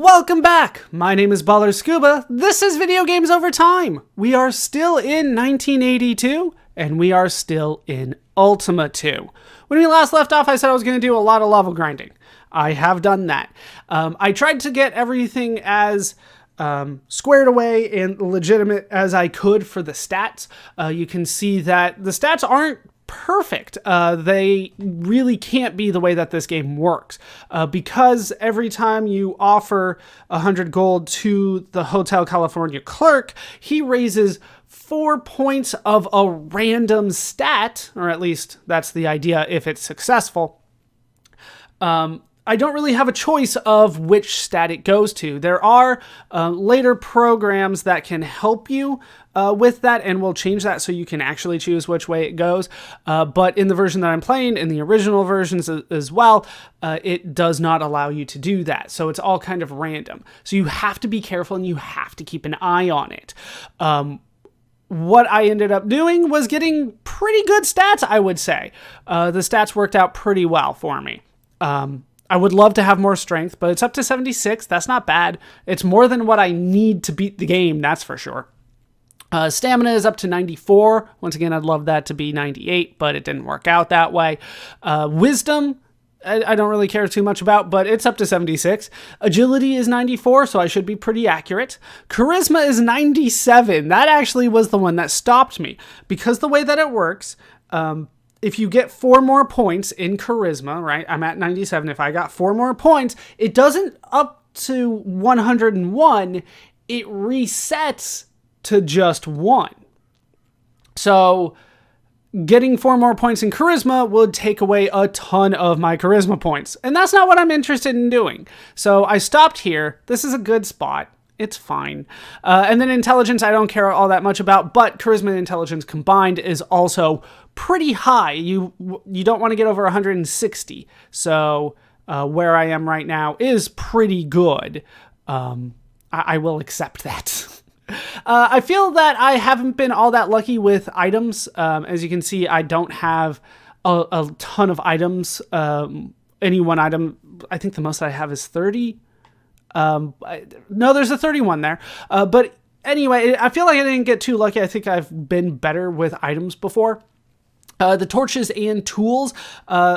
Welcome back! My name is Baller Scuba. This is Video Games Over Time. We are still in 1982, and we are still in Ultima II. When we last left off, I said I was going to do a lot of level grinding. I have done that. I tried to get everything as squared away and legitimate as I could for the stats. You can see that the stats aren't perfect. They really can't be the way that this game works, because every time you offer 100 gold to the Hotel California clerk, he raises 4 points of a random stat, or at least that's the idea if it's successful. I don't really have a choice of which stat it goes to. There are later programs that can help you with that, and we'll change that so you can actually choose which way it goes. But in the version that I'm playing, in the original versions as well, it does not allow you to do that. So it's all kind of random. So you have to be careful and you have to keep an eye on it. What I ended up doing was getting pretty good stats, I would say. The stats worked out pretty well for me. I would love to have more strength, but it's up to 76. That's not bad. It's more than what I need to beat the game, that's for sure. Stamina is up to 94. Once again, I'd love that to be 98, but it didn't work out that way. Wisdom, I don't really care too much about, but it's up to 76. Agility is 94, so I should be pretty accurate. Charisma is 97. That actually was the one that stopped me, because the way that it works, if you get 4 more points in charisma, right? I'm at 97. If I got 4 more points, it doesn't up to 101. It resets to just 1. So getting 4 more points in charisma would take away a ton of my charisma points. And that's not what I'm interested in doing. So I stopped here. This is a good spot. It's fine. And then intelligence, I don't care all that much about, but charisma and intelligence combined is also pretty high. You don't want to get over 160. So where I am right now is pretty good. I will accept that. I feel that I haven't been all that lucky with items. As you can see, I don't have a ton of items. Any one item, I think the most I have is 30. No, there's a 31 there. But anyway, I feel like I didn't get too lucky. I think I've been better with items before. The torches and tools,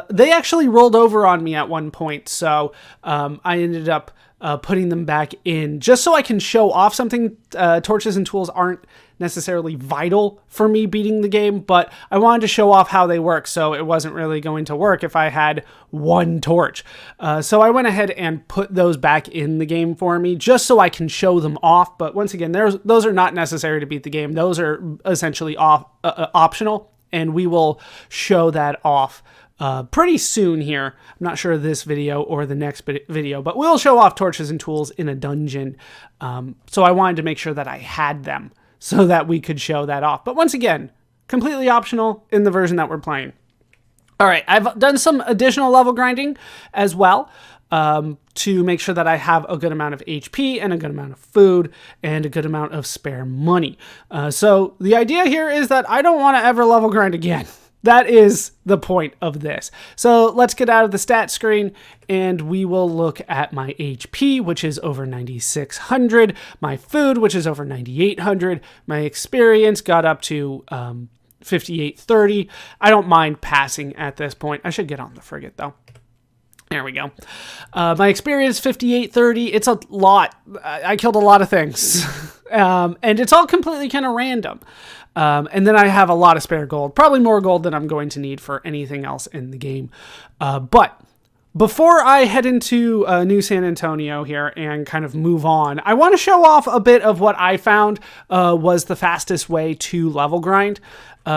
they actually rolled over on me at one point. So I ended up putting them back in just so I can show off something. Torches and tools aren't necessarily vital for me beating the game, but I wanted to show off how they work, so it wasn't really going to work if I had 1 torch. So I went ahead and put those back in the game for me just so I can show them off. But once again, those are not necessary to beat the game. Those are essentially optional, and we will show that off pretty soon here. I'm not sure this video or the next video, but we'll show off torches and tools in a dungeon. So I wanted to make sure that I had them so that we could show that off. But once again, completely optional in the version that we're playing. All right, I've done some additional level grinding as well to make sure that I have a good amount of HP and a good amount of food and a good amount of spare money. So the idea here is that I don't want to ever level grind again. That is the point of this. So let's get out of the stat screen and we will look at my HP, which is over 9,600, my food, which is over 9,800, my experience got up to 5,830. I don't mind passing at this point. I should get on the frigate though. There we go. My experience, 5,830. It's a lot. I killed a lot of things. And it's all completely kind of random. And then I have a lot of spare gold. Probably more gold than I'm going to need for anything else in the game. But before I head into New San Antonio here and kind of move on, I want to show off a bit of what I found was the fastest way to level grind.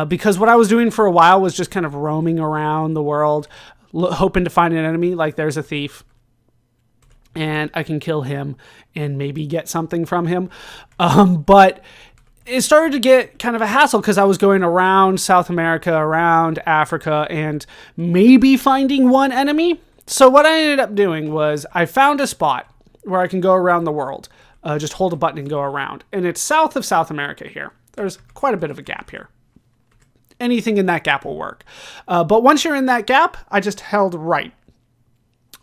Because what I was doing for a while was just kind of roaming around the world, hoping to find an enemy. Like there's a thief and I can kill him and maybe get something from him. But it started to get kind of a hassle because I was going around South America, around Africa, and maybe finding one enemy. So what I ended up doing was I found a spot where I can go around the world. Just hold a button and go around. And it's south of South America here. There's quite a bit of a gap here. Anything in that gap will work. But once you're in that gap, I just held right.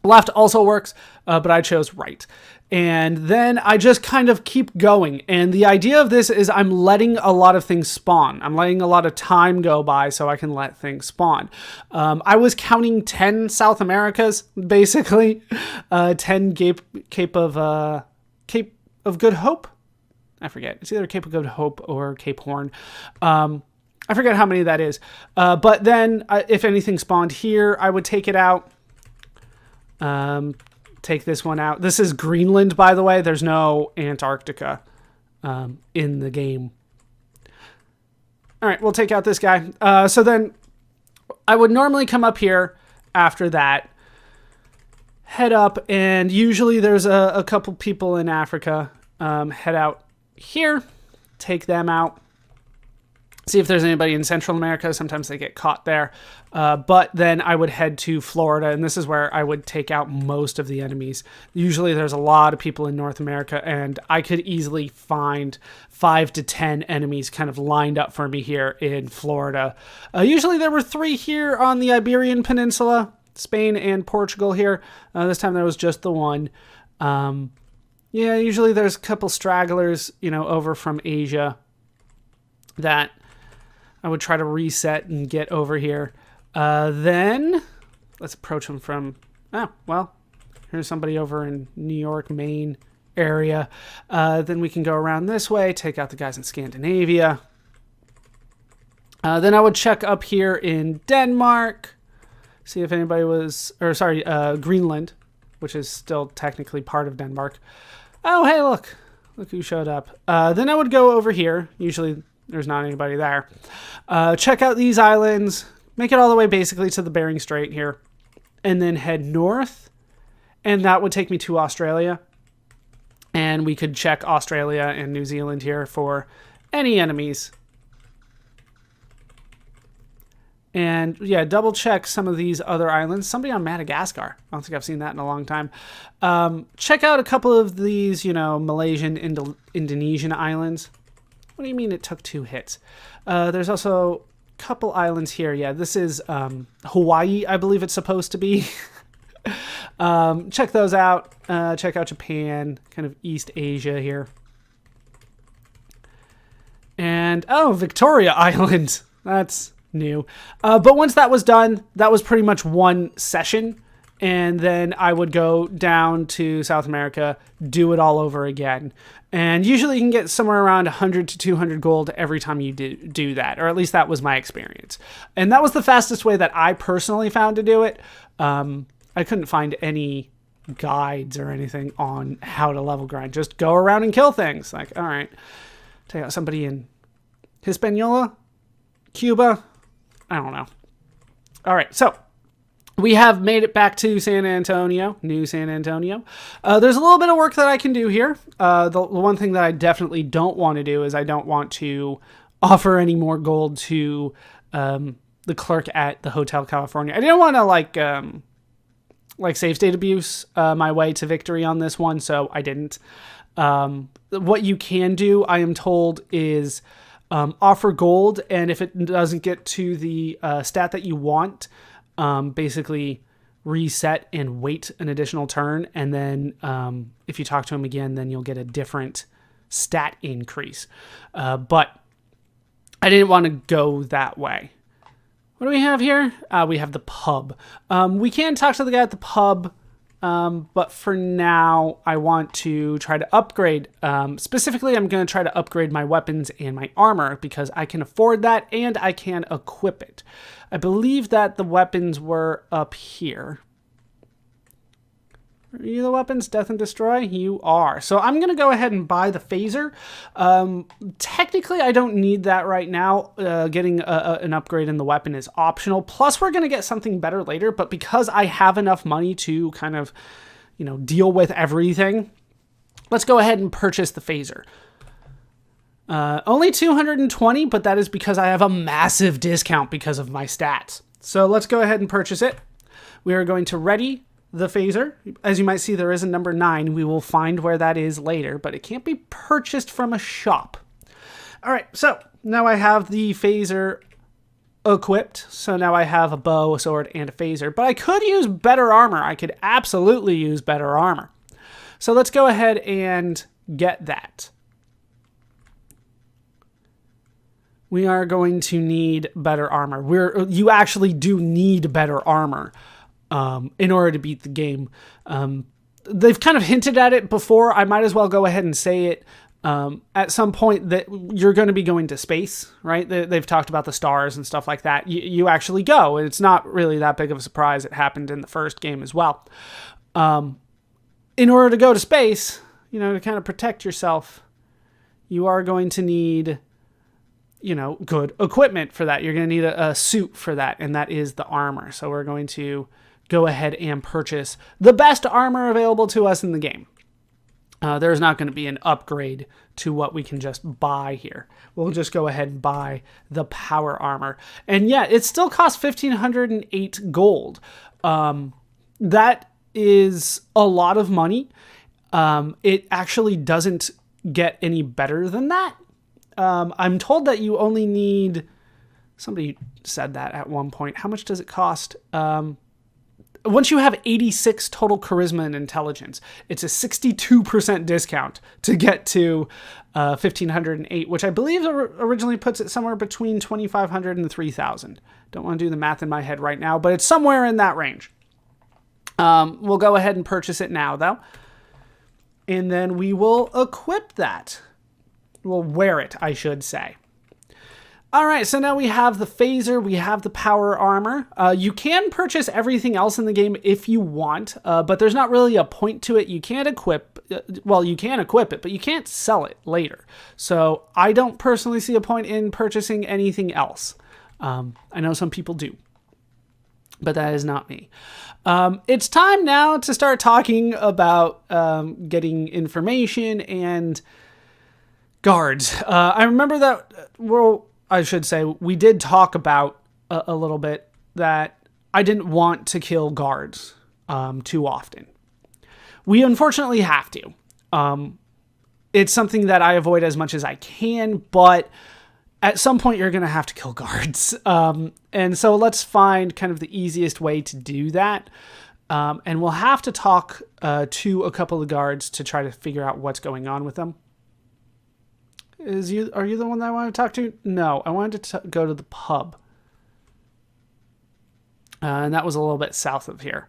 Left also works, but I chose right. And then I just kind of keep going. And the idea of this is I'm letting a lot of things spawn. I'm letting a lot of time go by so I can let things spawn. I was counting 10 South Americas, basically. 10 Cape of Good Hope? I forget. It's either Cape of Good Hope or Cape Horn. I forget how many that is. But then if anything spawned here, I would take it out. Take this one out. This is Greenland, by the way. There's no Antarctica in the game. All right, we'll take out this guy. So then I would normally come up here after that, head up, and usually there's a couple people in Africa. Head out here, take them out. See if there's anybody in Central America. Sometimes they get caught there. But then I would head to Florida, and this is where I would take out most of the enemies. Usually there's a lot of people in North America, and I could easily find 5 to 10 enemies kind of lined up for me here in Florida. Usually there were 3 here on the Iberian Peninsula, Spain and Portugal here. This time there was just the one. Yeah, usually there's a couple stragglers, over from Asia that I would try to reset and get over here. Then let's approach them from, here's somebody over in New York, Maine area. Then we can go around this way, take out the guys in Scandinavia. Then I would check up here in Denmark, see if anybody Greenland, which is still technically part of Denmark. Oh, hey, look who showed up. Then I would go over here. Usually there's not anybody there. Check out these islands. Make it all the way basically to the Bering Strait here. And then head north. And that would take me to Australia. And we could check Australia and New Zealand here for any enemies. And yeah, double check some of these other islands. Somebody on Madagascar. I don't think I've seen that in a long time. Check out a couple of these, Malaysian, Indonesian islands. What do you mean it took 2 hits? There's also a couple islands here. Yeah, this is Hawaii, I believe it's supposed to be. Check those out. Check out Japan, kind of East Asia here. And, Victoria Island. That's new. But once that was done, that was pretty much one session. And then I would go down to South America, do it all over again. And usually you can get somewhere around 100 to 200 gold every time you do that, or at least that was my experience. And that was the fastest way that I personally found to do it. I couldn't find any guides or anything on how to level grind. Just go around and kill things. Like, all right, take out somebody in Hispaniola, Cuba. I don't know. All right, so we have made it back to San Antonio, New San Antonio. There's a little bit of work that I can do here. The one thing that I definitely don't want to do is I don't want to offer any more gold to the clerk at the Hotel California. I didn't want to like save state abuse my way to victory on this one, so I didn't. What you can do, I am told, is offer gold, and if it doesn't get to the stat that you want, basically reset and wait an additional turn, and then if you talk to him again, then you'll get a different stat increase. But I didn't want to go that way. What do we have here? We have the pub. We can talk to the guy at the pub, but for now, I want to try to upgrade. Specifically, I'm going to try to upgrade my weapons and my armor because I can afford that and I can equip it. I believe that the weapons were up here. Are you the weapons? Death and Destroy? You are. So I'm going to go ahead and buy the phaser. Technically, I don't need that right now. Getting an upgrade in the weapon is optional. Plus, we're going to get something better later. But because I have enough money to kind of, deal with everything, let's go ahead and purchase the phaser. Only 220, but that is because I have a massive discount because of my stats. So let's go ahead and purchase it. We are going to ready the phaser. As you might see, there is a number 9. We will find where that is later, but it can't be purchased from a shop. All right, so now I have the phaser equipped. So now I have a bow, a sword, and a phaser. But I could use better armor. I could absolutely use better armor. So let's go ahead and get that. We are going to need better armor. You actually do need better armor in order to beat the game. They've kind of hinted at it before. I might as well go ahead and say it. At some point that you're going to be going to space, right? They've talked about the stars and stuff like that. You actually go, and it's not really that big of a surprise. It happened in the first game as well. In order to go to space, to kind of protect yourself, you are going to need, good equipment for that. You're going to need a suit for that, and that is the armor. So we're going to go ahead and purchase the best armor available to us in the game. There's not going to be an upgrade to what we can just buy here. We'll just go ahead and buy the power armor. And yeah, it still costs 1,508 gold. That is a lot of money. It actually doesn't get any better than that. I'm told that you only need... Somebody said that at one point. How much does it cost? Once you have 86 total charisma and intelligence, it's a 62% discount to get to 1,508, which I believe originally puts it somewhere between 2,500 and 3,000. Don't want to do the math in my head right now, but it's somewhere in that range. We'll go ahead and purchase it now, though. And then we will equip that. We'll wear it, I should say. All right, so now we have the phaser, we have the power armor. You can purchase everything else in the game if you want, but there's not really a point to it. You can't equip, you can equip it, but you can't sell it later. So I don't personally see a point in purchasing anything else. I know some people do, but that is not me. It's time now to start talking about getting information and guards. I remember that, I should say, we did talk about a little bit that I didn't want to kill guards too often. We unfortunately have to. It's something that I avoid as much as I can, but at some point you're going to have to kill guards. And so let's find kind of the easiest way to do that. And we'll have to talk to a couple of guards to try to figure out what's going on with them. Are you the one that I want to talk to? No, I wanted to go to the pub. And that was a little bit south of here.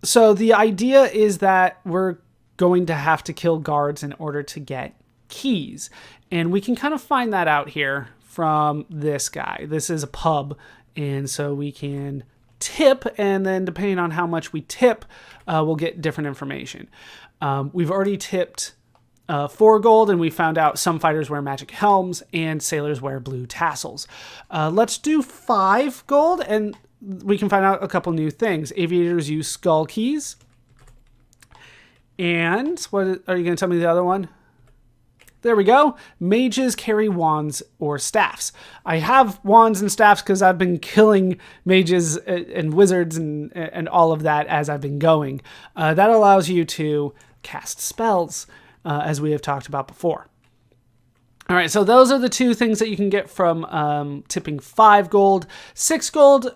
So the idea is that we're going to have to kill guards in order to get keys. And we can kind of find that out here from this guy. This is a pub. And so we can tip, and then depending on how much we tip, we'll get different information. We've already tipped 4 gold, and we found out some fighters wear magic helms and sailors wear blue tassels. Let's do 5 gold, and we can find out a couple new things. Aviators use skull keys. And what are you going to tell me the other one? There we go. Mages carry wands or staffs. I have wands and staffs because I've been killing mages and wizards and all of that as I've been going. That allows you to cast spells, as we have talked about before. All right, so those are the 2 things that you can get from tipping 5 gold. 6 gold,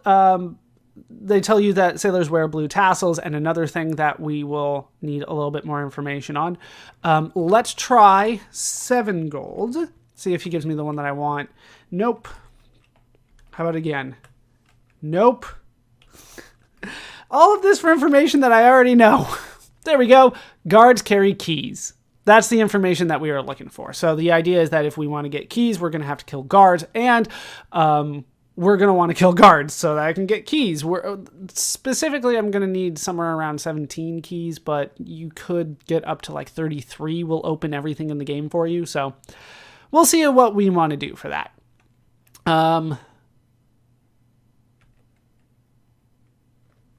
they tell you that sailors wear blue tassels, and another thing that we will need a little bit more information on. Let's try 7 gold. See if he gives me the one that I want. Nope. How about again? Nope. All of this for information that I already know. There we go. Guards carry keys. That's the information that we are looking for. So the idea is that if we want to get keys, we're going to have to kill guards, and we're going to want to kill guards so that I can get keys. Specifically, I'm going to need somewhere around 17 keys, but you could get up to like 33 will open everything in the game for you. So we'll see what we want to do for that.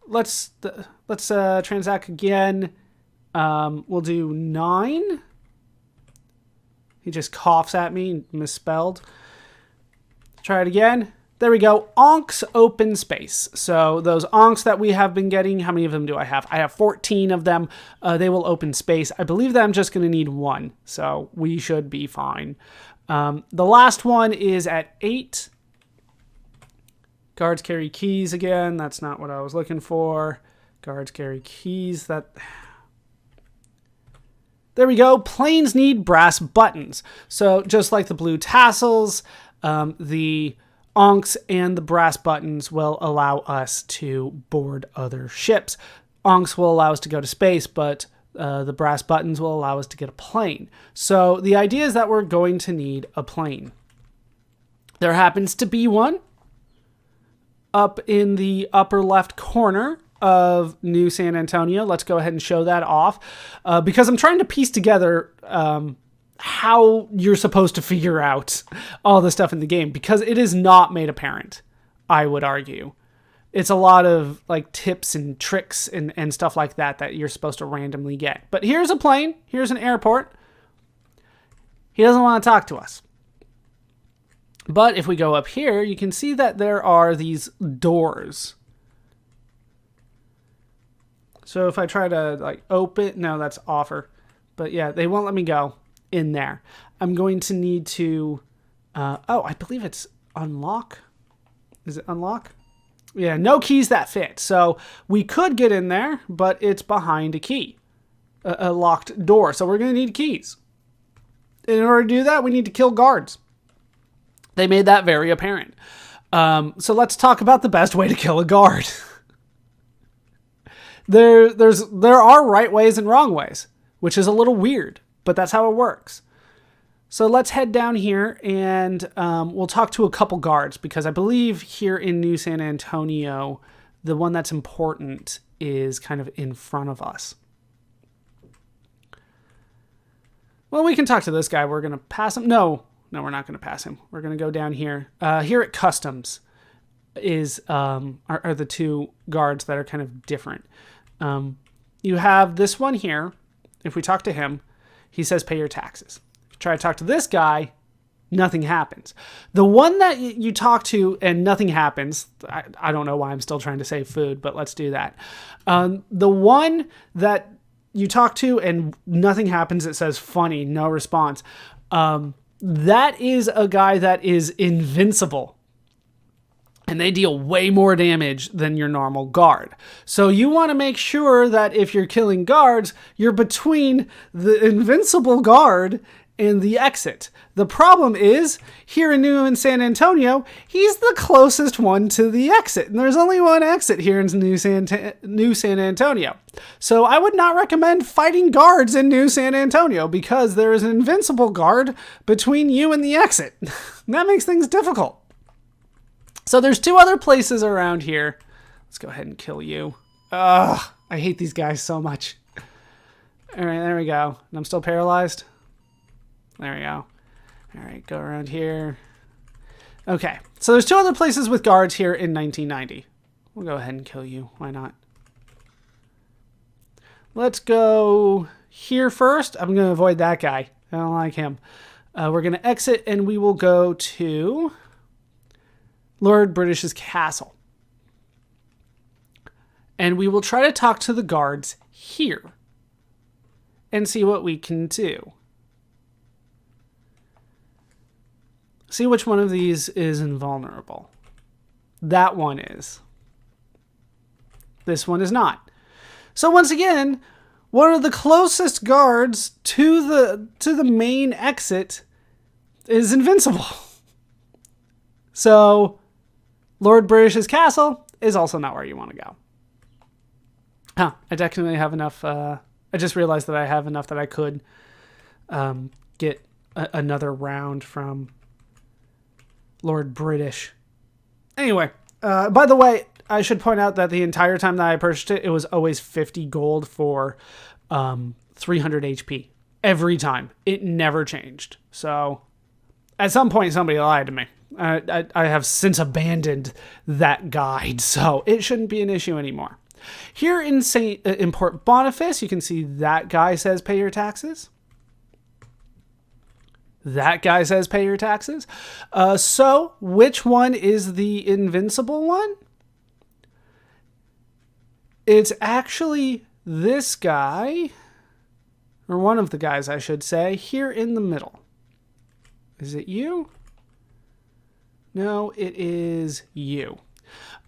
Let's transact again. We'll do 9. He just coughs at me, misspelled. Try it again. There we go. Onks open space. So those onks that we have been getting, how many of them do I have? I have 14 of them. They will open space. I believe that I'm just going to need 1. So we should be fine. The last one is at 8. Guards carry keys again. That's not what I was looking for. Guards carry keys. There we go. Planes need brass buttons. So just like the blue tassels, the onks and the brass buttons will allow us to board other ships. Onks will allow us to go to space, but the brass buttons will allow us to get a plane. So the idea is that we're going to need a plane. There happens to be one up in the upper left corner of New San Antonio. Let's go ahead and show that off because I'm trying to piece together how you're supposed to figure out all the stuff in the game, because it is not made apparent, I would argue. It's a lot of like tips and tricks and stuff like that you're supposed to randomly get. But here's a plane. Here's an airport. He doesn't want to talk to us. But if we go up here, you can see that there are these doors. So if I try to like open, no, that's offer. But yeah, they won't let me go in there. I'm going to need to, I believe it's unlock. Is it unlock? Yeah, no keys that fit. So we could get in there, but it's behind a key, a locked door. So we're going to need keys. In order to do that, we need to kill guards. They made that very apparent. So let's talk about the best way to kill a guard. There are right ways and wrong ways, which is a little weird, but that's how it works. So let's head down here and we'll talk to a couple guards, because I believe here in New San Antonio, the one that's important is kind of in front of us. Well, we can talk to this guy. We're going to pass him. No, we're not going to pass him. We're going to go down here. Here at Customs is are the two guards that are kind of different. You have this one here. If we talk to him, he says pay your taxes. If you try to talk to this guy, nothing happens. The one that you talk to and nothing happens, I don't know why I'm still trying to save food, but let's do that. The one that you talk to and nothing happens, it says funny, no response. That is a guy that is invincible. And they deal way more damage than your normal guard. So you want to make sure that if you're killing guards, you're between the invincible guard and the exit. The problem is, here in New San Antonio, he's the closest one to the exit. And there's only one exit here in New San Antonio. So I would not recommend fighting guards in New San Antonio, because there is an invincible guard between you and the exit. That makes things difficult. So there's two other places around here. Let's go ahead and kill you. Ugh, I hate these guys so much. All right, there we go. And I'm still paralyzed. There we go. All right, go around here. Okay, so there's two other places with guards here in 1990. We'll go ahead and kill you. Why not? Let's go here first. I'm going to avoid that guy. I don't like him. We're going to exit, and we will go to Lord British's castle. And we will try to talk to the guards here and see what we can do. See which one of these is invulnerable. That one is. This one is not. So once again, one of the closest guards to the main exit is invincible. So Lord British's castle is also not where you want to go. Huh, I definitely have enough. I just realized that I have enough that I could get another round from Lord British. Anyway, by the way, I should point out that the entire time that I purchased it, it was always 50 gold for 300 HP. Every time. It never changed. So at some point, somebody lied to me. I have since abandoned that guide, so it shouldn't be an issue anymore. Here in Port Boniface, you can see that guy says pay your taxes. That guy says pay your taxes. So which one is the invincible one? It's actually this guy, or one of the guys, I should say, here in the middle. Is it you? No, it is you.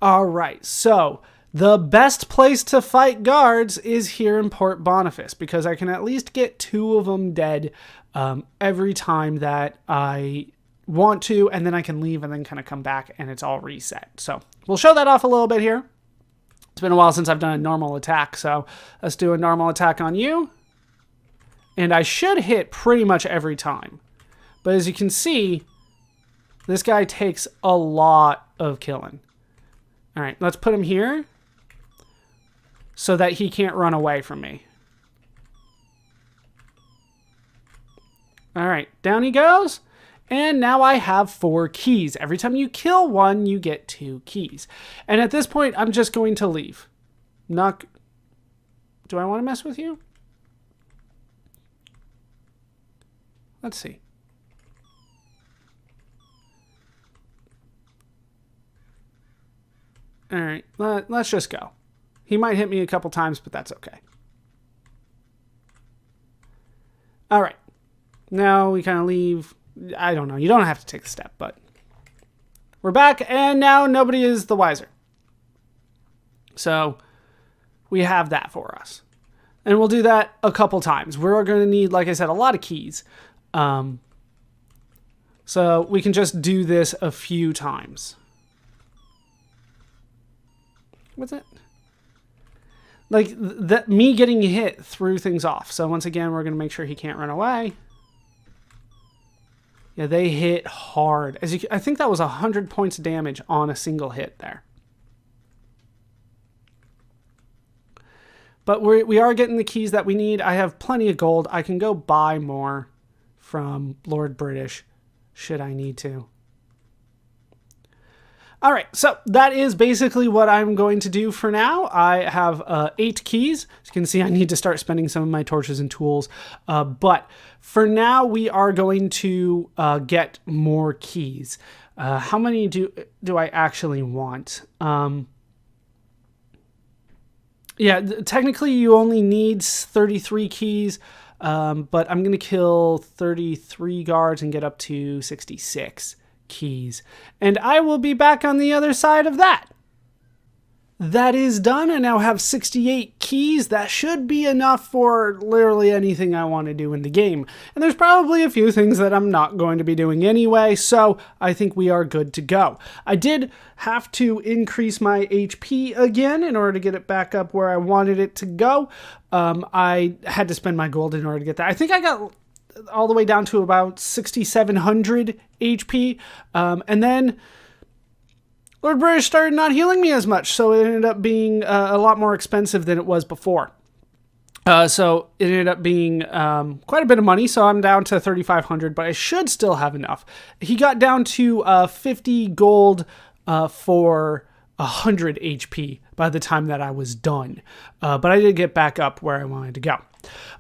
All right, so the best place to fight guards is here in Port Boniface because I can at least get 2 of them dead every time that I want to, and then I can leave and then kind of come back and it's all reset. So we'll show that off a little bit here. It's been a while since I've done a normal attack, so let's do a normal attack on you. And I should hit pretty much every time. But as you can see, this guy takes a lot of killing. All right, let's put him here so that he can't run away from me. All right, down he goes. And now I have 4 keys. Every time you kill one, you get 2 keys. And at this point, I'm just going to leave. Do I want to mess with you? Let's see. All right, let's just go. He might hit me a couple times, but that's okay. All right. Now we kind of leave. I don't know. You don't have to take the step, but we're back, and now nobody is the wiser. So we have that for us. And we'll do that a couple times. We're going to need, like I said, a lot of keys. So we can just do this a few times. What's it? Like, me getting hit threw things off. So once again, we're going to make sure he can't run away. Yeah, they hit hard. I think that was 100 points of damage on a single hit there. But we are getting the keys that we need. I have plenty of gold. I can go buy more from Lord British, should I need to. All right, so that is basically what I'm going to do for now. I have 8 keys. As you can see, I need to start spending some of my torches and tools. But for now, we are going to get more keys. How many do I actually want? Yeah, technically you only need 33 keys, but I'm going to kill 33 guards and get up to 66 keys. And I will be back on the other side of that. That is done. I now have 68 keys. That should be enough for literally anything I want to do in the game. And there's probably a few things that I'm not going to be doing anyway, so I think we are good to go. I did have to increase my HP again in order to get it back up where I wanted it to go. I had to spend my gold in order to get that. I think I got all the way down to about 6,700 HP. And then Lord British started not healing me as much, so it ended up being a lot more expensive than it was before. So it ended up being quite a bit of money, so I'm down to 3,500, but I should still have enough. He got down to 50 gold for 100 HP by the time that I was done. But I did get back up where I wanted to go.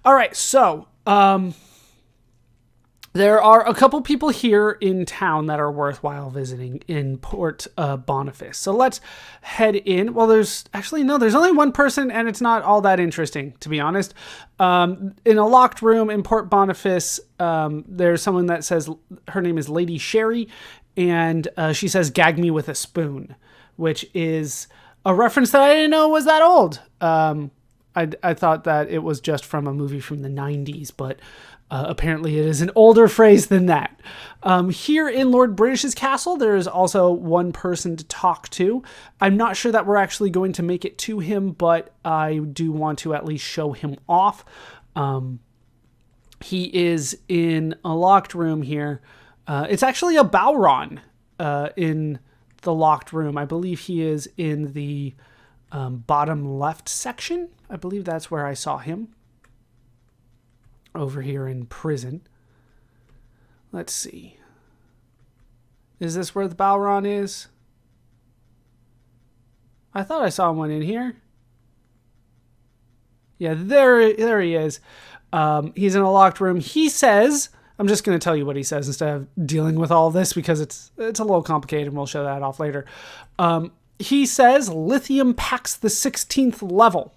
All right, so there are a couple people here in town that are worthwhile visiting in Port Boniface. So let's head in. Well, there's only one person, and it's not all that interesting, to be honest. In a locked room in Port Boniface, there's someone that says her name is Lady Sherry, and she says, "Gag me with a spoon," which is a reference that I didn't know was that old. I thought that it was just from a movie from the 90s, but apparently it is an older phrase than that. Here in Lord British's castle, there is also one person to talk to. I'm not sure that we're actually going to make it to him, but I do want to at least show him off. He is in a locked room here. It's actually a Balron in the locked room. I believe he is in the bottom left section. I believe that's where I saw him. Over here in prison. Let's see. Is this where the Balron is? I thought I saw one in here. Yeah, there he is. He's in a locked room. He says, I'm just going to tell you what he says instead of dealing with all this because it's a little complicated and we'll show that off later. He says lithium packs the 16th level.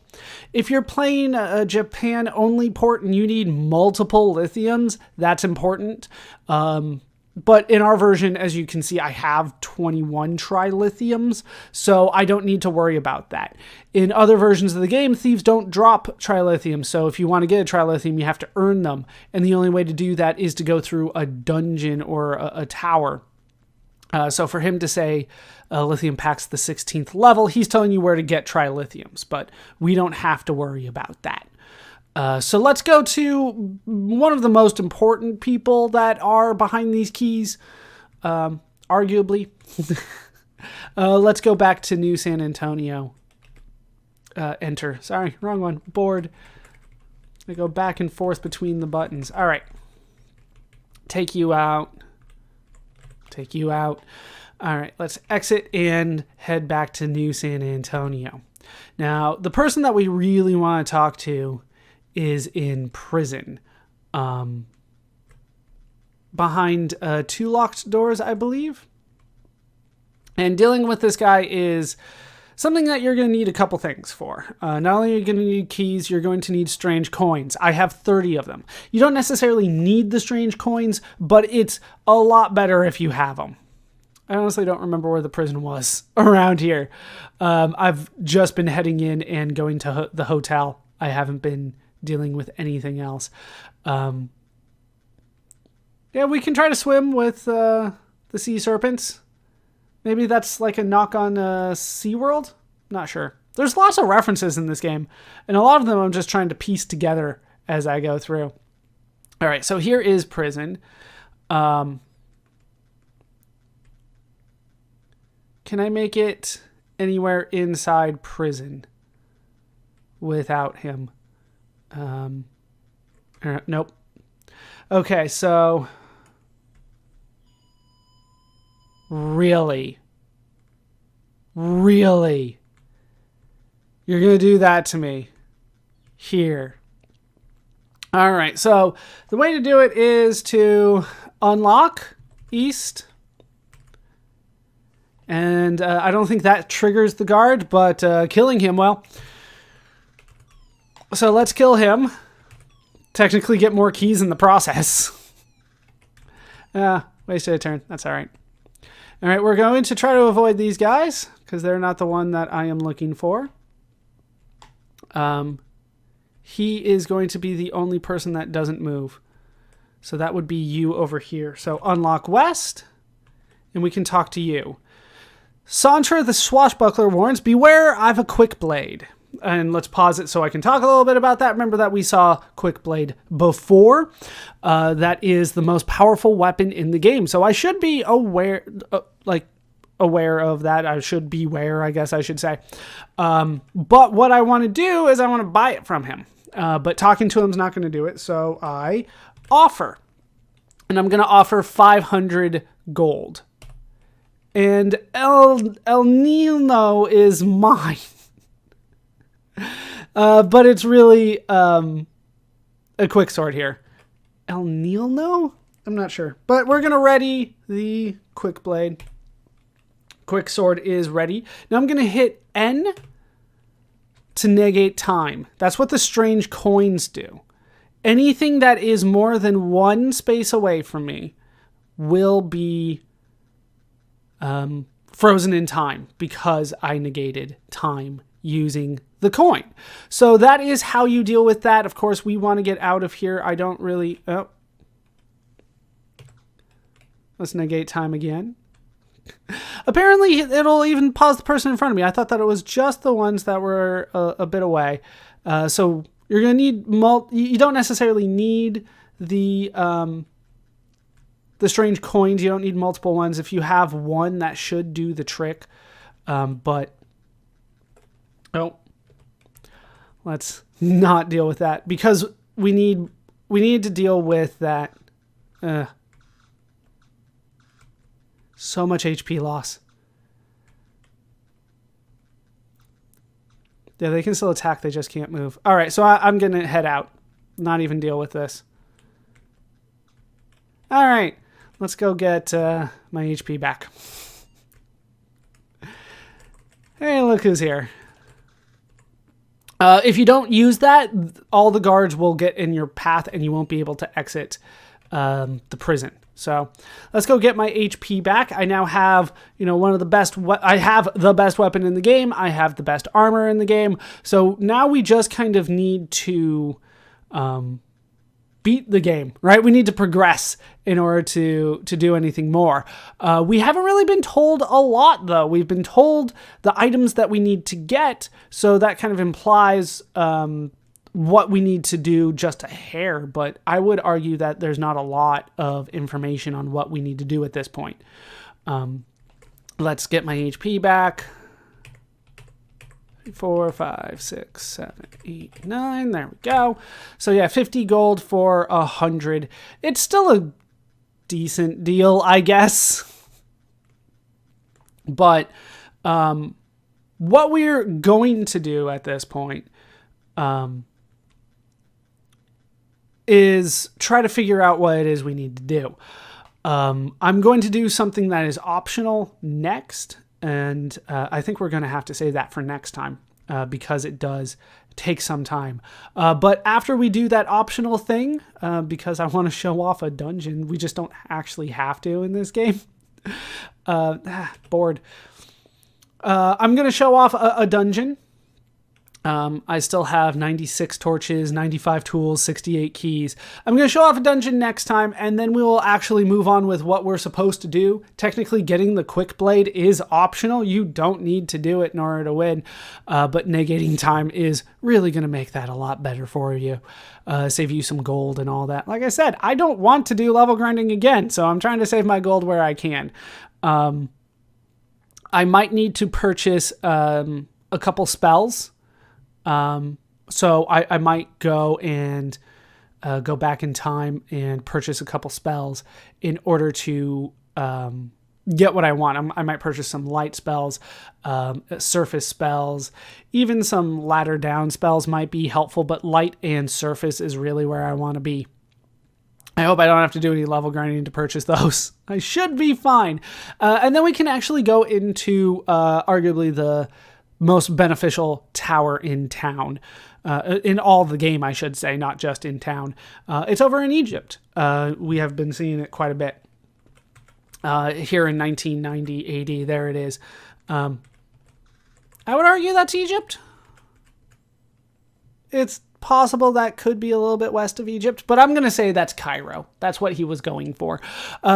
If you're playing a Japan-only port and you need multiple lithiums, that's important. But in our version, as you can see, I have 21 trilithiums, so I don't need to worry about that. In other versions of the game, thieves don't drop trilithium, so if you want to get a trilithium, you have to earn them. And the only way to do that is to go through a dungeon or a tower. So for him to say lithium pack's the 16th level, he's telling you where to get trilithiums, but we don't have to worry about that. So let's go to one of the most important people that are behind these keys, arguably. Let's go back to New San Antonio. Enter. Sorry, wrong one. Board. I go back and forth between the buttons. All right. Take you out. Take you out. All right, let's exit and head back to New San Antonio. Now, the person that we really want to talk to is in prison. Behind 2 locked doors, I believe. And dealing with this guy is something that you're going to need a couple things for. Not only are you going to need keys, you're going to need strange coins. I have 30 of them. You don't necessarily need the strange coins, but it's a lot better if you have them. I honestly don't remember where the prison was around here. I've just been heading in and going to the hotel. I haven't been dealing with anything else. Yeah, we can try to swim with the sea serpents. Maybe that's like a knock on SeaWorld? Not sure. There's lots of references in this game, and a lot of them I'm just trying to piece together as I go through. All right, so here is prison. Can I make it anywhere inside prison without him? Nope. Okay, so really? Really? You're going to do that to me here. All right, so the way to do it is to unlock east. And I don't think that triggers the guard, but killing him, well. So let's kill him. Technically get more keys in the process. Wasted a turn. That's all right. All right, we're going to try to avoid these guys because they're not the one that I am looking for. He is going to be the only person that doesn't move. So that would be you over here. So unlock west, and we can talk to you. Santra the swashbuckler warns, beware, I've a Quickblade. And let's pause it so I can talk a little bit about that. Remember that we saw Quickblade before. That is the most powerful weapon in the game. So I should be aware of that. I should beware, I guess I should say. But what I want to do is I want to buy it from him. But talking to him is not going to do it. So I offer. And I'm going to offer 500 gold. And El Nino is mine. But it's really a quick sword here. El Nino? I'm not sure. But we're going to ready the Quickblade. Quick sword is ready. Now I'm going to hit N to negate time. That's what the strange coins do. Anything that is more than one space away from me will be frozen in time because I negated time using the coin. So that is how you deal with that. Of course, we want to get out of here. I don't really... Oh. Let's negate time again. Apparently, it'll even pause the person in front of me. I thought that it was just the ones that were a bit away. So you're going to need... You don't necessarily need the strange coins. You don't need multiple ones. If you have one, that should do the trick. But... Oh. Let's not deal with that because we need to deal with that. So much HP loss. Yeah, they can still attack. They just can't move. All right, so I'm going to head out. Not even deal with this. All right, let's go get my HP back. Hey, look who's here. If you don't use that, all the guards will get in your path and you won't be able to exit the prison. So let's go get my HP back. I now have, one of the best, I have the best weapon in the game. I have the best armor in the game. So now we just kind of need to beat the game, right? We need to progress in order to do anything more. We haven't really been told a lot, though. We've been told the items that we need to get. So that kind of implies what we need to do just a hair, but I would argue that there's not a lot of information on what we need to do at this point. Let's get my HP back. 4, 5, 6, 7, 8, 9. There we go. So yeah, 50 gold for 100. It's still a decent deal, I guess. But what we're going to do at this point is try to figure out what it is we need to do. I'm going to do something that is optional next, and I think we're going to have to save that for next time because it does take some time. But after we do that optional thing, because I want to show off a dungeon, we just don't actually have to in this game. Bored. I'm going to show off a dungeon. I still have 96 torches, 95 tools, 68 keys. I'm going to show off a dungeon next time, and then we will actually move on with what we're supposed to do. Technically, getting the Quickblade is optional. You don't need to do it in order to win, but negating time is really going to make that a lot better for you. Save you some gold and all that. Like I said, I don't want to do level grinding again, so I'm trying to save my gold where I can. I might need to purchase a couple spells. So I might go and go back in time and purchase a couple spells in order to get what I want. I might purchase some light spells, surface spells, even some ladder down spells might be helpful, but light and surface is really where I want to be. I hope I don't have to do any level grinding to purchase those. I should be fine. And then we can actually go into arguably the most beneficial tower in town, in all the game, I should say, not just in town. It's over in Egypt. We have been seeing it quite a bit. Here in 1990 AD, there it is. I would argue that's Egypt. It's possible that could be a little bit west of Egypt, but I'm going to say that's Cairo. That's what he was going for.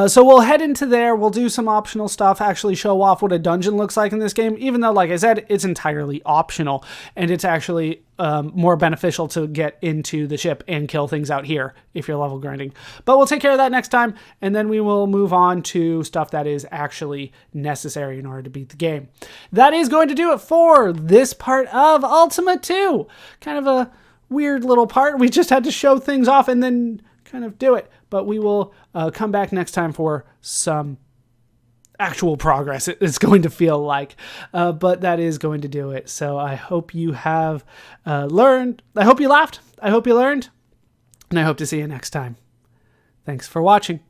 So we'll head into there. We'll do some optional stuff, actually show off what a dungeon looks like in this game, even though, like I said, it's entirely optional, and it's actually more beneficial to get into the ship and kill things out here if you're level grinding. But we'll take care of that next time, and then we will move on to stuff that is actually necessary in order to beat the game. That is going to do it for this part of Ultima 2. Kind of a weird little part. We just had to show things off and then kind of do it. But we will come back next time for some actual progress, it's going to feel like. But that is going to do it. So I hope you have learned. I hope you laughed. I hope you learned. And I hope to see you next time. Thanks for watching.